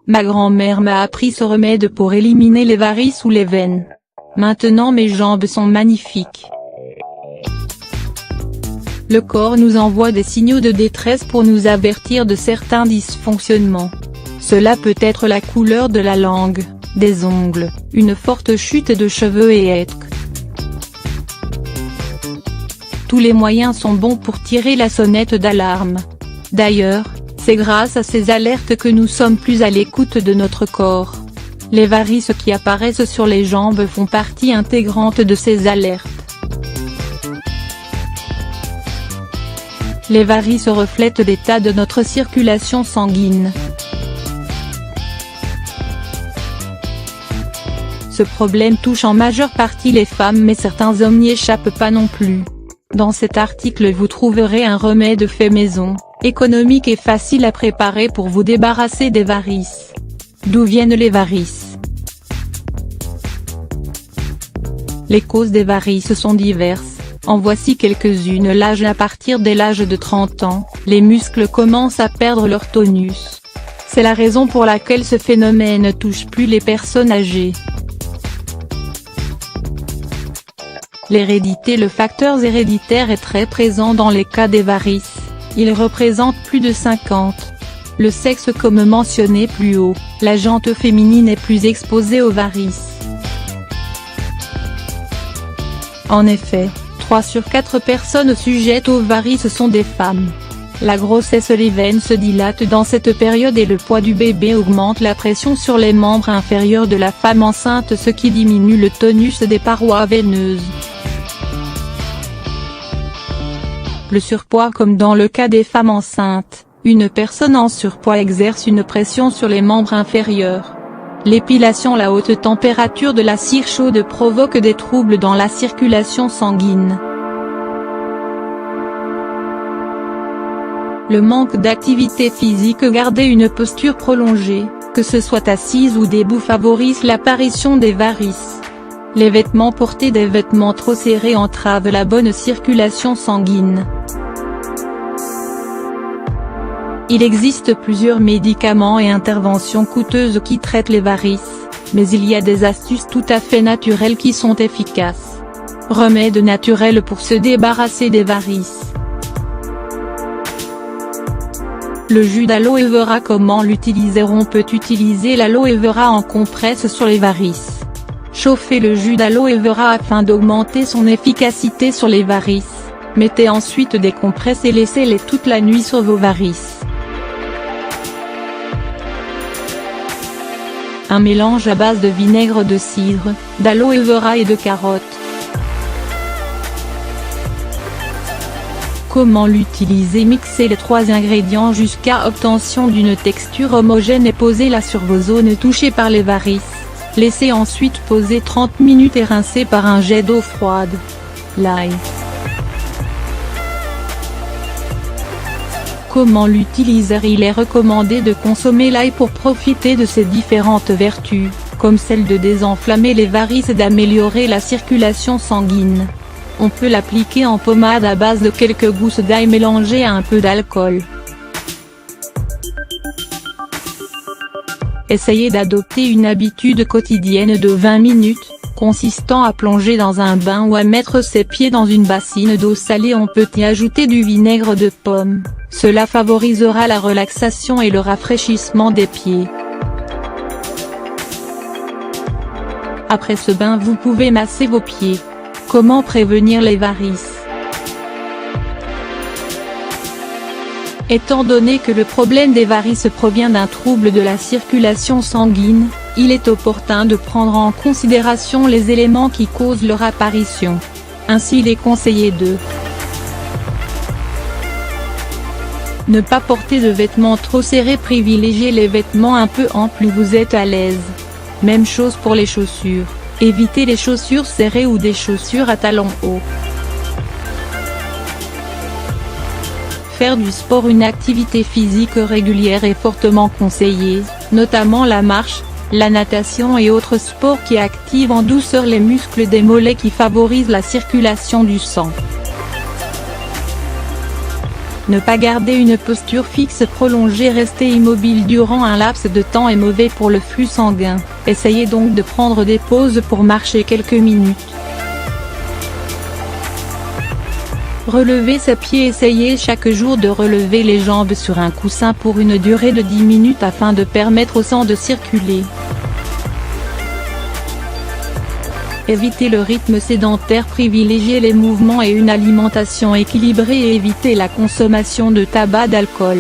Ma grand-mère m'a appris ce remède pour éliminer les varices ou les veines. Maintenant mes jambes sont magnifiques. Le corps nous envoie des signaux de détresse pour nous avertir de certains dysfonctionnements. Cela peut être la couleur de la langue, des ongles, une forte chute de cheveux et autres. Tous les moyens sont bons pour tirer la sonnette d'alarme. D'ailleurs, c'est grâce à ces alertes que nous sommes plus à l'écoute de notre corps. Les varices qui apparaissent sur les jambes font partie intégrante de ces alertes. Les varices reflètent l'état de notre circulation sanguine. Ce problème touche en majeure partie les femmes mais certains hommes n'y échappent pas non plus. Dans cet article vous trouverez un remède fait maison, économique et facile à préparer pour vous débarrasser des varices. D'où viennent les varices? Les causes des varices sont diverses, en voici quelques-unes. L'âge. À partir de l'âge de 30 ans, les muscles commencent à perdre leur tonus. C'est la raison pour laquelle ce phénomène ne touche plus les personnes âgées. L'hérédité. Le facteur héréditaire est très présent dans les cas des varices, il représente plus de 50. Le sexe. Comme mentionné plus haut, la jante féminine est plus exposée aux varices. En effet, 3 sur 4 personnes sujettes aux varices sont des femmes. La grossesse. Les veines se dilatent dans cette période et le poids du bébé augmente la pression sur les membres inférieurs de la femme enceinte, ce qui diminue le tonus des parois veineuses. Le surpoids. Comme dans le cas des femmes enceintes, une personne en surpoids exerce une pression sur les membres inférieurs. L'épilation. La haute température de la cire chaude provoque des troubles dans la circulation sanguine. Le manque d'activité physique. Garder une posture prolongée, que ce soit assise ou debout, favorise l'apparition des varices. Les vêtements. Porter des vêtements trop serrés entrave la bonne circulation sanguine. Il existe plusieurs médicaments et interventions coûteuses qui traitent les varices, mais il y a des astuces tout à fait naturelles qui sont efficaces. Remèdes naturels pour se débarrasser des varices. Le jus d'aloe vera. Comment l'utiliser? On peut utiliser l'aloe vera en compresse sur les varices. Chauffez le jus d'aloe vera afin d'augmenter son efficacité sur les varices. Mettez ensuite des compresses et laissez-les toute la nuit sur vos varices. Un mélange à base de vinaigre de cidre, d'aloe vera et de carottes. Comment l'utiliser? Mixez les 3 ingrédients jusqu'à obtention d'une texture homogène et posez-la sur vos zones touchées par les varices. Laissez ensuite poser 30 minutes et rincez par un jet d'eau froide. L'ail. Comment l'utiliser? Il est recommandé de consommer l'ail pour profiter de ses différentes vertus, comme celle de désenflammer les varices et d'améliorer la circulation sanguine. On peut l'appliquer en pommade à base de quelques gousses d'ail mélangées à un peu d'alcool. Essayez d'adopter une habitude quotidienne de 20 minutes, consistant à plonger dans un bain ou à mettre ses pieds dans une bassine d'eau salée. On peut y ajouter du vinaigre de pomme, cela favorisera la relaxation et le rafraîchissement des pieds. Après ce bain vous pouvez masser vos pieds. Comment prévenir les varices? Étant donné que le problème des varices provient d'un trouble de la circulation sanguine, il est opportun de prendre en considération les éléments qui causent leur apparition. Ainsi il est conseillé de ne pas porter de vêtements trop serrés. Privilégiez les vêtements un peu amples plus vous êtes à l'aise. Même chose pour les chaussures, évitez les chaussures serrées ou des chaussures à talons hauts. Faire du sport. Une activité physique régulière est fortement conseillée, notamment la marche, la natation et autres sports qui activent en douceur les muscles des mollets qui favorisent la circulation du sang. Ne pas garder une posture fixe prolongée. Rester immobile durant un laps de temps est mauvais pour le flux sanguin, essayez donc de prendre des pauses pour marcher quelques minutes. Relever ses pieds. Essayez chaque jour de relever les jambes sur un coussin pour une durée de 10 minutes afin de permettre au sang de circuler. Évitez le rythme sédentaire. Privilégiez les mouvements et une alimentation équilibrée et évitez la consommation de tabac, d'alcool.